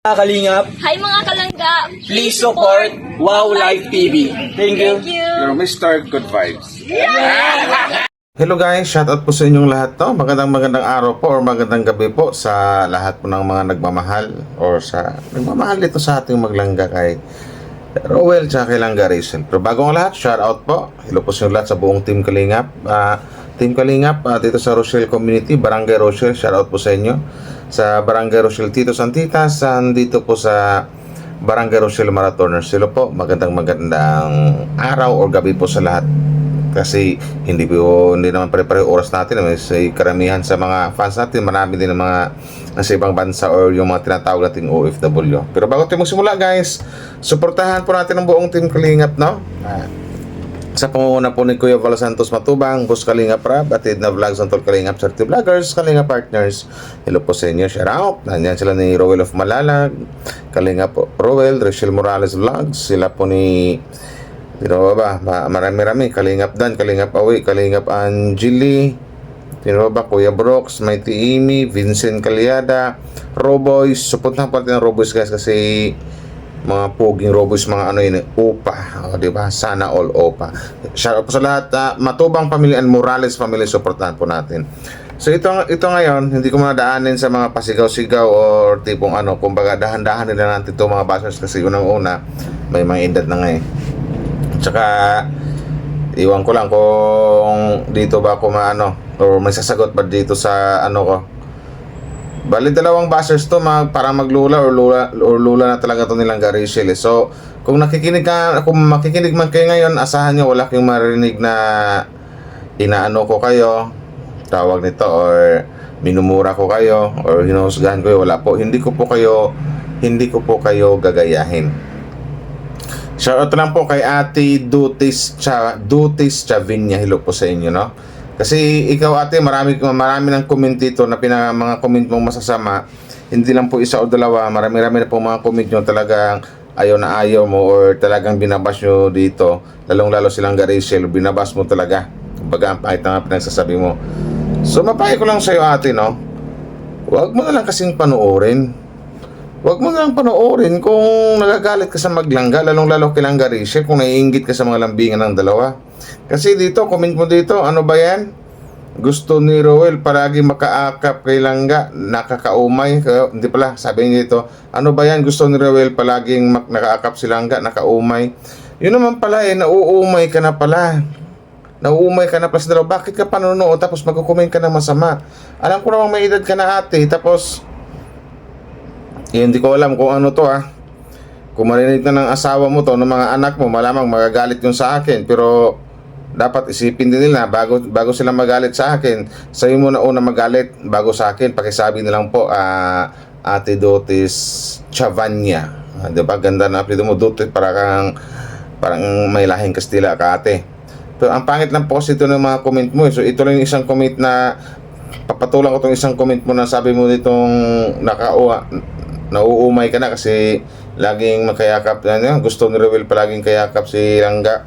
Mga Kalingap, Hi mga kalangga! please support Wow Life TV. Thank you. You're Mr. Good Vibes. Hello guys, shoutout po sa inyong lahat to. Magandang araw po or magandang gabi po sa lahat po ng mga nagmamahal or sa nagmamahal dito sa ating maglangga kay Rowel tsaka kay Langga Rachel. Pero bago ang lahat, shoutout po. Hello po sa inyong lahat sa buong Team Kalingap. Team Kalingap dito sa Rochelle Community, Barangay Rochelle, shoutout po sa inyo. Sa Barangay Rochelle Titos and Titas, dito po sa Barangay Rochelle Marathoners. Hello po, magandang araw or gabi po sa lahat. Kasi hindi naman pare-pareho oras natin. May karamihan sa mga fans natin, marami din ng mga nasa ibang bansa or yung mga tinatawag nating OFW. Pero bago tayo magsimula guys, suportahan po natin ang buong Team Kalingap, no? Sa pangunguna po ni Kuya Val Santos Matubang, Boss Kalingap Rab, atid na vlogs ng Tol Kalingap, Charity Vloggers, Kalingap Partners. Hello po sa inyo, shout out. Nandiyan sila ni Rowel of Malalag, Kalingap Rowel, Rachel Morales Vlogs, sila po ni marami Kalingap Dan, Kalingap Awi, Kalingap Angeli, Kuya Brooks, Mighty Amy, Vincent Calyada, Roboys. Supportahan po natin ang Roboys guys kasi mga poging Roboys, mga OPA, diba? Sana all OPA. Shout out po sa lahat. Matubang pamilya and Morales family, supportahan po natin. So ito ngayon, hindi ko madaanin sa mga pasigaw-sigaw or tipong kumbaga dahan-dahan nila natin ito mga bashers kasi unang-una may mga edad na nga eh. Tsaka iwan ko lang kung dito ba ako or may sasagot ba dito sa ko. Bali dalawang bashers to para maglula or lula na talaga to nilang Rachel. So kung makikinig man kayo ngayon, asahan nyo wala kayong marinig na inaano ko kayo, tawag nito, or minumura ko kayo or hinuhusgahan ko. Wala po, hindi ko po kayo gagayahin. Shoutout lang po kay Ate Dutis Chavinya. Hello po sa inyo, no? Kasi ikaw ate, marami ng comment dito na mga comment mong masasama. Hindi lang po isa o dalawa, marami na po mga comment nyo talagang ayaw mo or talagang binabash nyo dito. Lalong-lalo silang Rachel, binabash mo talaga. Kumbaga ang pangit na pinagsasabi mo. So mapahid ko lang sa'yo ate, no? Huwag mo na lang kasing panoorin. Huwag mo na lang panoorin kung nagagalit ka sa maglangga, lalong-lalo kay Langga Rachel, kung naiinggit ka sa mga lambingan ng dalawa. Kasi dito, comment mo dito, ano ba yan? Gusto ni Rowel palagi makaakap kay Langga, nakakaumay. Hindi pala, sabi niya dito, ano ba yan? Gusto ni Rowel palaging nakaakap si Langga, nakaumay. Yun naman pala nauumay ka na pala. Nauumay ka na pala sa dalawa. Bakit ka panunood tapos magkukumain ka na masama? Alam ko namang may edad ka na ate, tapos hindi ko alam kung ano to Kung marinig na ng asawa mo to, ng mga anak mo, malamang magagalit yung sa akin. Pero dapat isipin din nila bago sila magalit sa akin. Sa'yo mo na una magalit bago sa akin. Pakisabi nilang po, Ate Dutis Chavanya. Diba? Ganda na apelido mo, Dutis. Parang may lahing Kastila ka ate. Pero ang pangit ng post ito ng mga comment mo. So ito lang yung isang comment na papatulang ko itong isang comment mo na sabi mo ditong nauumay ka na kasi laging makayakap. Gusto ni Rowel palaging kayakap si Langga.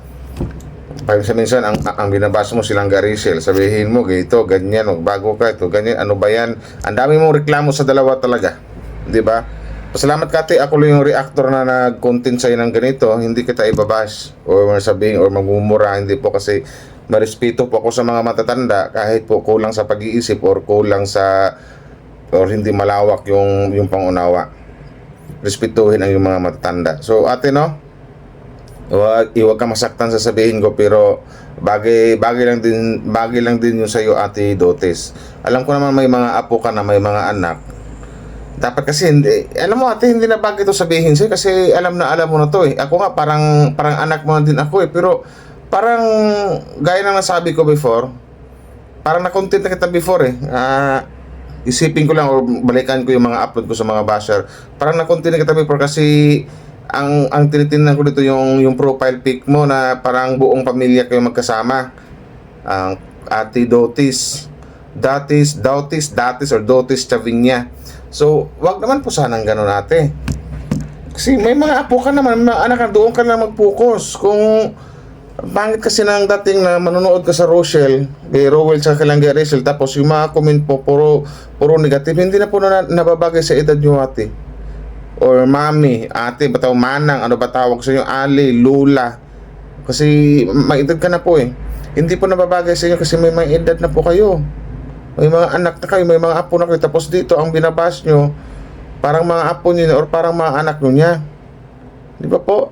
Pag minsan ang binabasa mo si Langga Rachel, sabihin mo ganito, ganyan, magbago ka, ito, ganyan, ano ba yan? Ang dami mong reklamo sa dalawa talaga, di ba? Pasalamat ka ate, ako lang yung reactor na nag-content sa'yo ng ganito. Hindi kita ibabash or sabihin or magmumura. Hindi po, kasi marespeto po ako sa mga matatanda kahit po kulang sa pag-iisip or kulang sa or hindi malawak yung pangunawa. Respetuhin ang yung mga matatanda. So ate, no, iwag ka masaktan sa sabihin ko, pero bagay lang din yung sa'yo ate Dotes. Alam ko naman may mga apo ka na, may mga anak. Dapat kasi hindi, alam mo ate, hindi na bagay ito sabihin sa'yo kasi alam mo na to Ako nga parang anak mo na din ako pero parang gaya ng nasabi ko before, parang na-content na kita before isipin ko lang o balikan ko yung mga upload ko sa mga basher. Parang na-content na kita before kasi ang tinitingnan ko dito yung profile pic mo na parang buong pamilya kayo magkasama. Ang Ate Dotis or Dotis Chavinya. So wag naman po sanang ganun ate. Kasi may mga apo ka naman, may mga anak ka, doon ka na mag-focus. Kung pangit kasi ng dating na manonood ka sa Rochelle, Rowel sa Langga Rachel, tapos yung mga comment po puro negative, hindi na po nababagay sa edad nyo ate. or mami, ate, bataw manang, ano ba tawag sa inyo, ali, lula. Kasi may edad ka na po eh. Hindi po nababagay sa inyo kasi may mga edad na po kayo. May mga anak na kayo, may mga apo na kayo. Tapos dito, ang binabas nyo, parang mga apo nyo or parang mga anak nyo niya. Di ba po?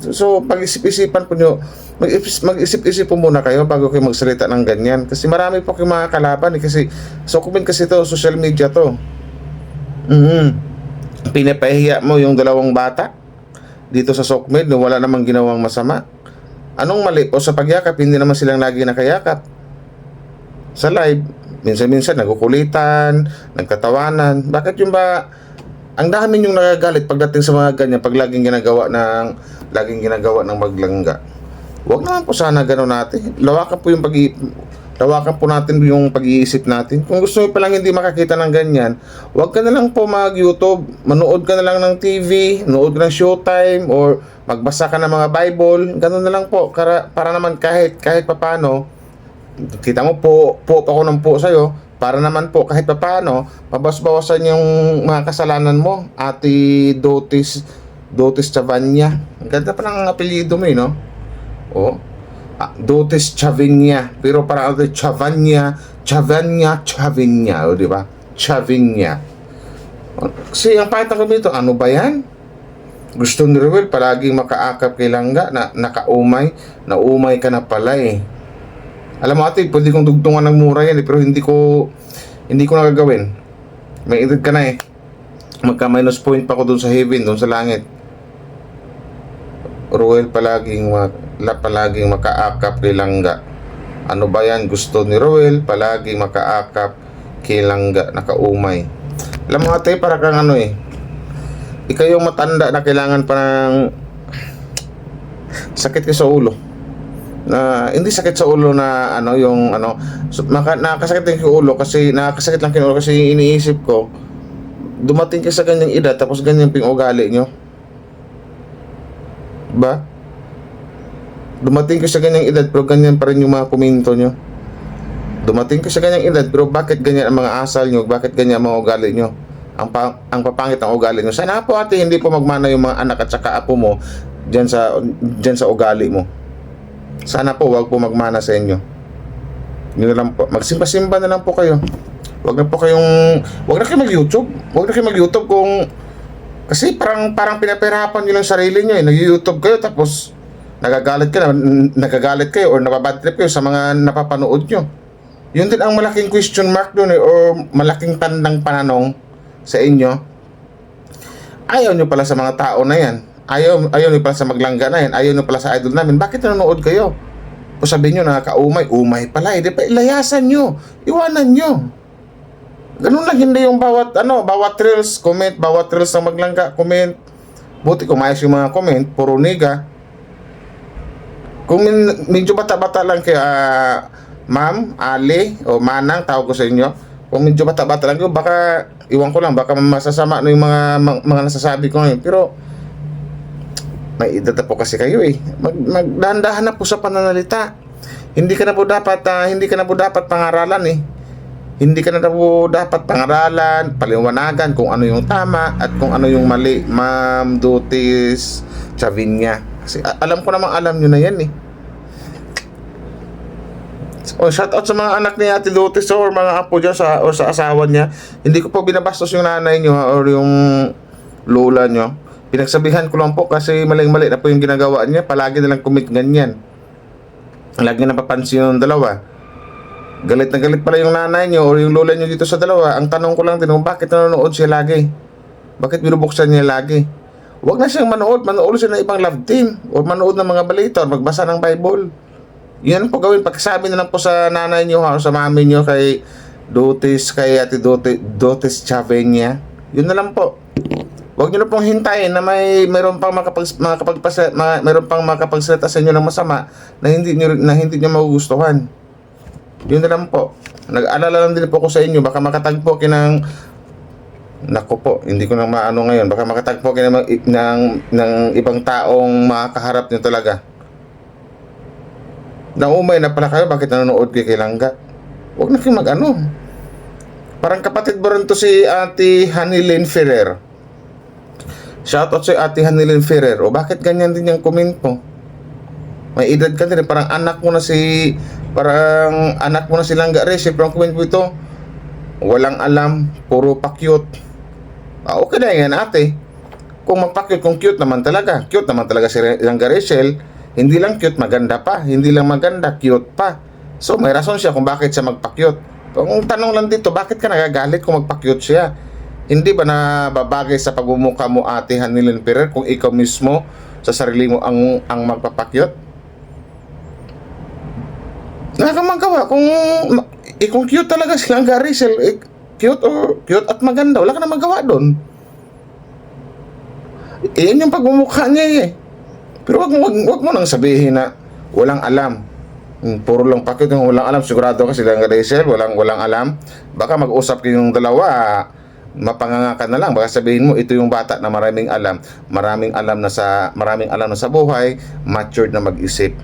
So, pag-isip-isipan po nyo, mag-isip-isip po muna kayo bago kayo magsalita ng ganyan. Kasi marami po kayong mga kalaban eh. Kasi, so comment kasi to, social media to. Pinapahiya mo yung dalawang bata dito sa Sokmed na wala namang ginawang masama. Anong mali po sa pagyakap? Hindi naman silang lagi nakayakap. Sa live, minsan-minsan nagkukulitan, nagkatawanan. Bakit yung ba ang dami yung nagagalit pagdating sa mga ganyan pag laging ginagawa ng maglangga? Huwag naman po sana gano'n natin. Lawakan po natin yung pag-iisip natin. Kung gusto mo palang hindi makakita ng ganyan, huwag ka na lang po mag-YouTube, manood ka na lang ng TV, manood ka ng Showtime, or magbasa ka ng mga Bible. Gano'n na lang po, para naman kahit papano, kita mo po ako ng po sa'yo, para naman po kahit papano, mabas-bawasan yung mga kasalanan mo, Ate Dotis Chavanya. Ang ganda pa ng apelyido mo eh, no? Oh. Dotis Chavinya, pero parang Chavanya, o di ba? Chavinya. Kasi ang pakita ko dito, ano ba yan? Gusto ni Ruel palaging makaakap kay Langga na naumay ka na pala eh. Alam mo ate, pwede kong dugtungan ng mura yan eh, pero hindi ko nagagawin. May edad ka na eh. Magka-minus point pa ko dun sa heaven, dun sa langit. Ruel palaging makaakap kay Langga. Ano ba yan? Gusto ni Ruel palaging makaakap kay Langga, nakaumay. Alam mo ate, para kang ano eh, ikaw yung matanda na kailangan pa ng sakit ka sa ulo. Na hindi sakit sa ulo na nakakasakit lang yung ulo kasi iniisip ko dumating ka sa ganyang edad tapos ganyan ping ugali nyo. Ba? Dumating ka sa ganyang edad pero ganyan pa rin yung mga komento nyo. Dumating ka sa ganyang edad pero bakit ganyan ang mga asal nyo? Bakit ganyan ang mga ugali nyo? Ang papangit ng ugali nyo. Sana po ate hindi po magmana yung mga anak at saka apo mo dyan sa ugali mo. Sana po wag po magmana sa inyo. Yun na lang po. Magsimba-simba na lang po kayo. Wag na kayo mag-YouTube kung kasi parang pinapahirapan nyo lang sarili nyo eh. Nag-YouTube kayo tapos nagagalit kayo or nababad trip kayo sa mga napapanood nyo. Yun din ang malaking question mark doon eh, or malaking tandang pananong sa inyo. Ayaw nyo pala sa mga tao na yan. Ayaw nyo pala sa maglangga na yan. Ayaw nyo pala sa idol namin. Bakit nanonood kayo? O sabihin nyo umay pala eh. Di pa ilayasan nyo. Iwanan nyo. Ganun lang, hindi yung bawat reels, comment, bawat reels ng maglangga, comment. Buti kumayos yung mga comment, puro niga. Kung medyo bata-bata lang kaya, ma'am, Ali, o manang, tawag ko sa inyo. Kung medyo bata-bata lang kayo, baka, iwan ko lang, baka masasama na yung mga nasasabi ko ngayon. Pero, may edad na po kasi kayo eh. Magdahan-dahan na po sa pananalita. Hindi ka na po dapat pangaralan eh. Hindi ka na po dapat pangaralan, paliwanagan kung ano yung tama at kung ano yung mali, Ma'am Dotis Chavinya. Kasi alam nyo na yan eh. Shout out sa mga anak ni Ate Dotis or mga apo dyan sa asawa niya. Hindi ko po binabastos yung nanay nyo or yung lola nyo. Pinagsabihan ko lang po kasi maling-mali na po yung ginagawa niya. Palagi na lang commit ganyan. Lagi napapansin yung dalawa. Galit na galit pala yung nanay nyo o yung lola nyo dito sa dalawa. Ang tanong ko lang din, bakit nanonood siya lagi? Bakit binubuksan niya lagi? Huwag na siyang manood siya ng ibang love team o manood ng mga balita o magbasa ng Bible. Yan po gawin. Pagkasabi na lang po sa nanay nyo o sa mami nyo kay Ate Dotis Chavenya. Yun na lang po. Huwag nyo na pong hintayin na mayroon pang makapagsalita sa inyo ng masama na hindi nyo magugustuhan. Yun na lang po. Nag-alala lang din po ko sa inyo. Baka makatagpo kinang nako po, hindi ko na maano ngayon. Baka makatagpo ng ibang taong makakaharap nyo talaga. Naumay na pala kayo. Bakit nanonood kayo kay Langga? Huwag na kayo Parang kapatid mo rin to si Ate Hanilyn Ferrer. Shoutout sa Ate Hanilin Ferrer. O bakit ganyan din yung comment mo? May edad ka din. Parang anak mo na si Langga Rachel. Pero ang comment mo ito, walang alam, puro pa-cute. Okay na yan, ate. Kung magpa-cute, kung cute naman talaga. Cute naman talaga si Langga Rachel. Hindi lang cute, maganda pa. Hindi lang maganda, cute pa. So may rason siya kung bakit siya magpa-cute. Ang tanong lang dito, bakit ka nagagalit kung magpa-cute siya? Hindi ba nababagay sa pagmumukha mo, Ate Hanilin Ferrer, kung ikaw mismo sa sarili mo ang magpapakyot? Nakakamagawa kung cute talaga si Langga Rachel, cute at maganda, wala ka na magawa doon. Iyan yung pagmumukha niya eh. Pero wag mo nang sabihin na walang alam. Puro lang pakyot yung walang alam. Sigurado ka si Langga Rachel, walang alam. Baka mag-usap kayong dalawa, mapanganga ka na lang. Baka sabihin mo ito yung bata na maraming alam na sa buhay, matured na mag-isip,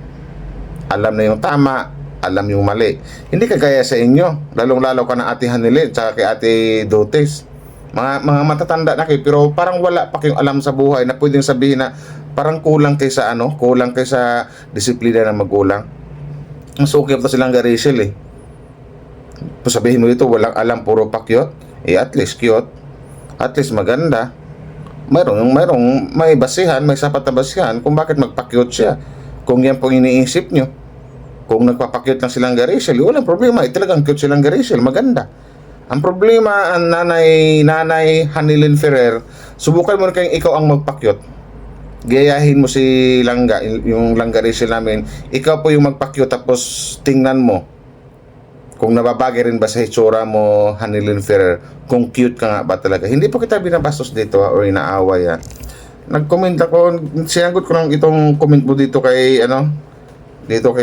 alam na yung tama, alam yung mali. Hindi kagaya sa inyo, lalong-lalo ka na Ate Hanilin tsaka kay Ate Dotes, mga matatanda na kayo, pero parang wala pa kayong alam sa buhay na pwedeng sabihin na parang kulang kaysa disiplina ng magulang. Ang sukip na silang Rachel eh. Sabihin mo dito walang alam, puro pakyot. At least cute, at least maganda. May basihan, may sapat na basihan kung bakit magpa-cute siya. Kung yan pong iniisip nyo, kung nagpapakyut lang silang Rachel, walang problema. Talagang cute silang Rachel, maganda. Ang problema, ang nanay Hanilin Ferrer, subukan mo na kayong ikaw ang magpakyut. Gayahin mo si Langga, yung Langga Rachel namin. Ikaw po yung magpakyut, tapos tingnan mo kung nababagay rin ba sa hitsura mo, Hanilin Ferrer, kung cute ka nga ba talaga. Hindi po kita binabastos dito or inaaway ha. Nag-comment ako, sinagot ko lang itong comment mo dito kay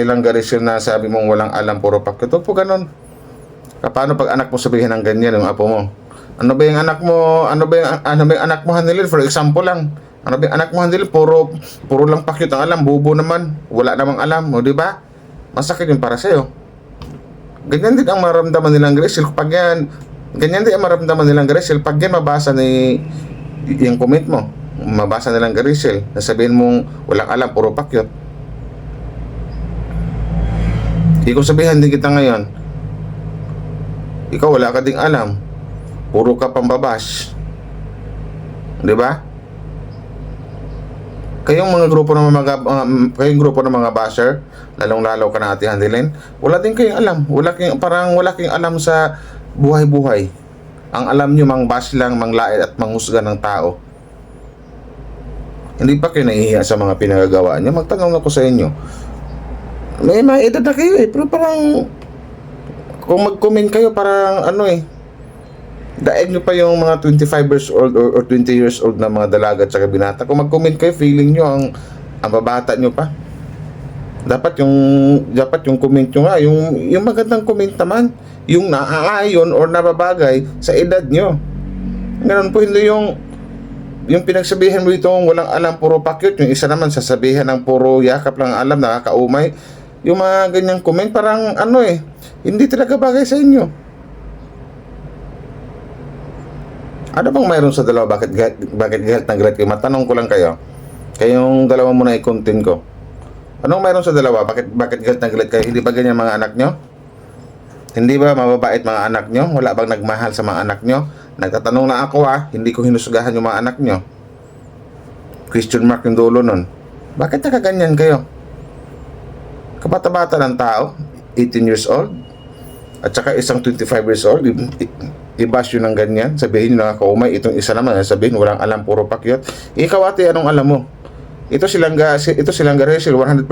Langga Rachel na sabi mong walang alam, puro pakyut. Huwag po ganun. Paano pag anak mo sabihin ng ganyan, yung apo mo? Ano ba yung anak mo, Hanilin? For example lang, ano ba yung anak mo, Hanilin? Puro lang pakyut ang alam, bubo naman, wala namang alam, o di ba? Masakit yun para sa'yo. Ganyan din ang maramdaman nilang Rachel pag yan mabasa yung comment mo, mabasa nilang Rachel, nasabihin mong walang alam, puro pakyot. Ikaw sabihan din kita ngayon, ikaw wala ka ding alam, puro ka pambabash, di ba? Kayong grupo ng mga basher, lalong-lalo ka na Ate Hanilin, wala din kayong alam. Wala kayong alam sa buhay-buhay. Ang alam nyo, mang-bash lang, manglait at manghusga ng tao. Hindi pa kayo nahihiya sa mga pinagagawa nyo? Magtanong ako sa inyo. May mga edad na kayo eh, pero parang kung mag-comment kayo, parang daig nyo pa yung mga 25 years old or 20 years old na mga dalaga at saka binata. Kung mag-comment kayo, feeling nyo ang babata nyo pa. Dapat yung comment nyo nga, yung magandang comment naman, yung naaayon or nababagay sa edad nyo. Ganun po, hindi yung pinagsabihan mo itong walang alam, puro pakyut. Yung isa naman sasabihan ng puro yakap lang alam, nakakaumay. Yung mga ganyang comment, parang hindi talaga bagay sa inyo. Ano bang mayroon sa dalawa? Bakit galit na galit kayo? Matanong ko lang kayo. Kayong dalawa muna i-content ko. Anong mayroon sa dalawa? Bakit galit na galit kayo? Hindi ba ganyan mga anak nyo? Hindi ba mababait mga anak nyo? Wala bang nagmahal sa mga anak nyo? Nagtatanong na ako hindi ko hinusgahan yung mga anak nyo. Question mark yung dulo nun. Bakit nakaganyan kayo? Kabata-bata ng tao, 18 years old, at saka isang 25 years old, i-bash yun ng ganyan, sabihin nyo nakakaumay, itong isa naman, sabihin walang alam, puro pakyot. Ikaw ate, anong alam mo? Ito silang Rachel, 100%,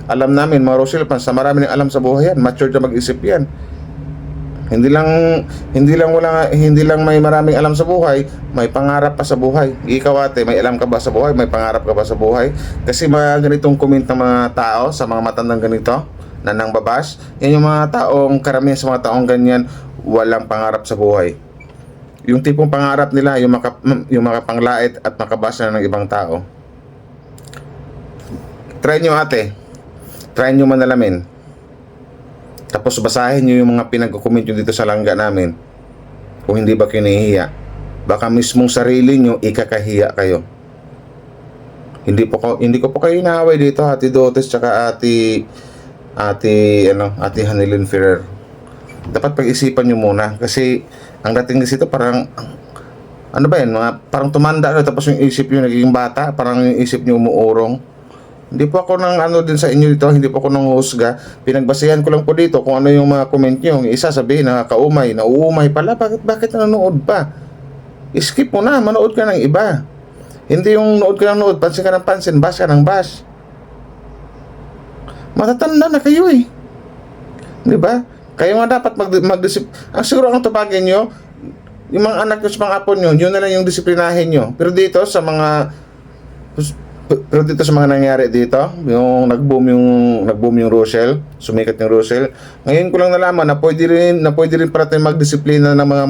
alam namin, mga Rachel fans, marami ng alam sa buhay yan, mature na mag-isip yan. Hindi lang may maraming alam sa buhay, may pangarap pa sa buhay. Ikaw ate, may alam ka ba sa buhay? May pangarap ka ba sa buhay? Kasi mga ganitong comment ng mga tao sa mga matandang ganito na nang babash, yan yung mga taong, karamihan sa mga taong ganyan, walang pangarap sa buhay. Yung tipong pangarap nila, yung makapanglait at makabash na ng ibang tao. Try nyo ate, try nyo manalamin. Tapos basahin nyo yung mga pinag-comment nyo dito sa langga namin. Kung hindi ba kayo nahihiya. baka mismong sarili nyo ikakahiya kayo. Hindi ko po kayo inaaway dito, Ate Dotes tsaka Ate Hanilyn Ferrer. Dapat pag-isipan nyo muna kasi ang dating kasi ito parang ano ba yan, parang tumanda na tapos yung isip nyo naging bata, parang yung isip nyo umuurong. Hindi po ako nang ano din sa inyo dito, hindi po ako nang husga. Pinagbasehan ko lang po dito kung ano yung mga comment nyo. Yung isa sabihin nakakaumay, nauumay pala, bakit nanonood pa? Skip mo na, manood ka ng iba. Hindi yung nood ka ng nood, pansin ka ng pansin, bash ka ng bash. Matatanda na kayo eh. Di ba? Kayo nga dapat mag-disip. Ang siguro ang tupagin nyo, yung mga anak nyo sa mga apo nyo, yun na lang yung disiplinahin nyo. Pero dito sa mga nangyari dito, yung nag-boom yung Rochelle, sumikat yung Rochelle. Ngayon ko lang nalaman na pwede rin pala tayong magdisiplina ng mga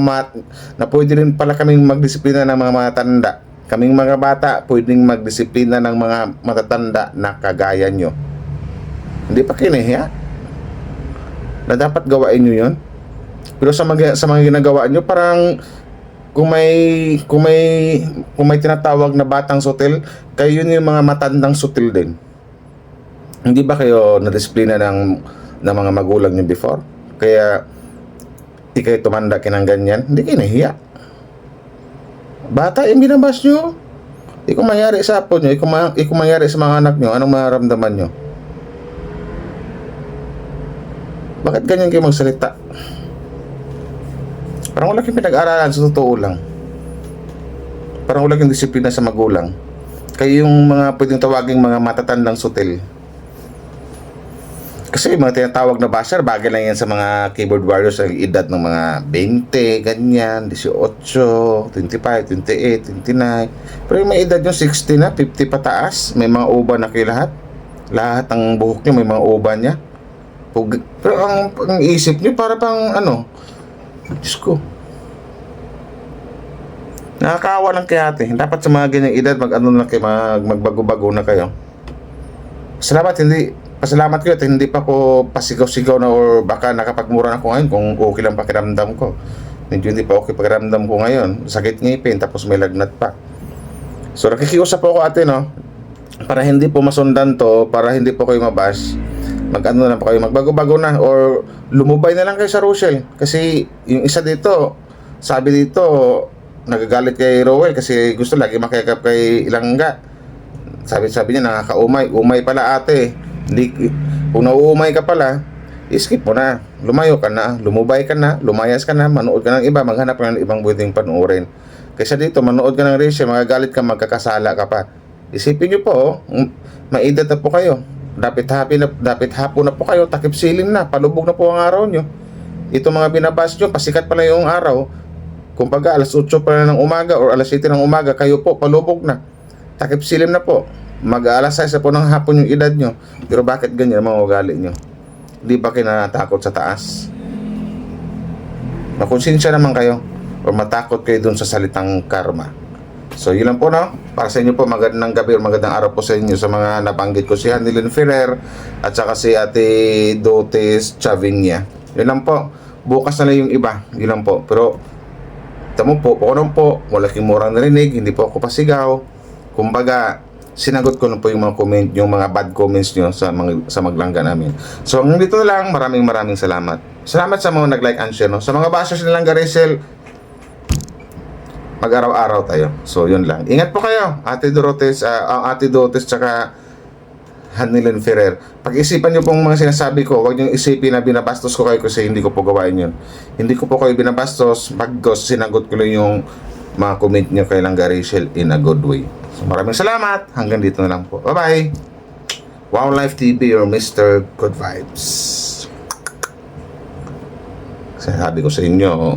na pwede rin pala kaming magdisiplina ng mga matanda. Kaming mga bata, pwedeng magdisiplina ng mga matatanda na kagaya nyo. Hindi pa kinahiya na dapat gawain nyo yun. Pero sa mga ginagawa nyo, parang kung may tinatawag na batang sutil, kayo yun yung mga matandang sutil din. Hindi ba kayo nadisiplina ng mga magulang nyo before? Kaya di kayo tumanda kinang ganyan, hindi kayo nahiya. Bata yung binabas nyo. Kung mangyari sa apo nyo, kung mangyari sa mga anak nyo, anong mararamdaman nyo? Bakit ganyan kayo magsalita? Parang wala kayong pinag-aralan, sa totoo lang. Parang wala kayong disiplina sa magulang. Kayo yung mga pwedeng tawaging mga matatandang sutil. Kasi yung mga tinatawag na basher, bagay lang yan sa mga keyboard warriors ang edad ng mga 20, ganyan, 18, 25, 28, 29. Pero yung may edad yung 60 na, 50 pataas, may mga uban na kayo lahat. Lahat ng buhok nyo may mga uban niya. Pero ang isip nyo para pang ano, Diyos ko. Nakakaawa lang kay ate. Dapat sa mga ganyang edad, magbago-bago na kayo. Pasalamat ko at hindi pa ako pasigaw-sigaw na or baka nakapagmura na ako ngayon kung okay lang pakiramdam ko. Medyo hindi pa okay pakiramdam ko ngayon. Sakit ngipin, tapos may lagnat pa. So nakikiusap po ako ate, no? Para hindi po masundan to, para hindi po kayo mabash. Na po kayo, magbago-bago na or lumubay na lang kayo sa Rochelle. Kasi yung isa dito, sabi dito, nagagalit kay Rowell kasi gusto lagi makikap kay Ilangga. Sabi niya umay pala ate. Kung nauumay ka pala, skip mo na, lumayo ka na, lumubay ka na, lumayas ka na, manood ka ng iba, maghanap ka ng ibang pwedeng panuorin. Kaysa dito, manood ka ng Rachel, magagalit ka, magkakasala ka pa. Isipin nyo po, may edad na po kayo. Dapat hapon na po kayo, takip silim na, palubog na po ang araw nyo. Ito mga binabas nyo, pasikat pala yung araw. Kung pag alas 8 pala ng umaga or alas 7 ng umaga, kayo po, palubog na. Takip silim na po. Mag-alas 6 po ng hapon yung edad nyo. Pero bakit ganyan mga ugali nyo? Di ba kayo natakot sa taas? Makonsensya naman kayo o matakot kayo dun sa salitang karma. So yun lang po, no? Para sa inyo po, magandang gabi o magandang araw po sa inyo sa mga nabanggit ko, si Hanilyn Ferrer at saka si Ate Dotes Chavinia. Yun lang po. Bukas na lang yung iba. Yun lang po. Pero tamo po, wala kang murang narinig, hindi po ako pasigaw. Kumbaga, sinagot ko na po yung mga comment, yung mga bad comments nyo sa maglangga namin. So, hanggang dito na lang. Maraming salamat. Salamat sa mga nag-like and share, no? Sa mga bashers nilang Garicel, mag-araw-araw tayo. So, yun lang. Ingat po kayo, Ate Dotes, tsaka Hanilyn Ferrer. Pag-isipan nyo pong mga sinasabi ko, huwag nyo isipin na binabastos ko kayo kasi hindi ko po gawain yun. Hindi ko po kayo binabastos, sinagot ko lang yung mga comment nyo kay Langga Rachel in a good way. So, maraming salamat. Hanggang dito na lang po. Bye-bye. Wow Life TV or Mr. Good Vibes. Sabi ko sa inyo,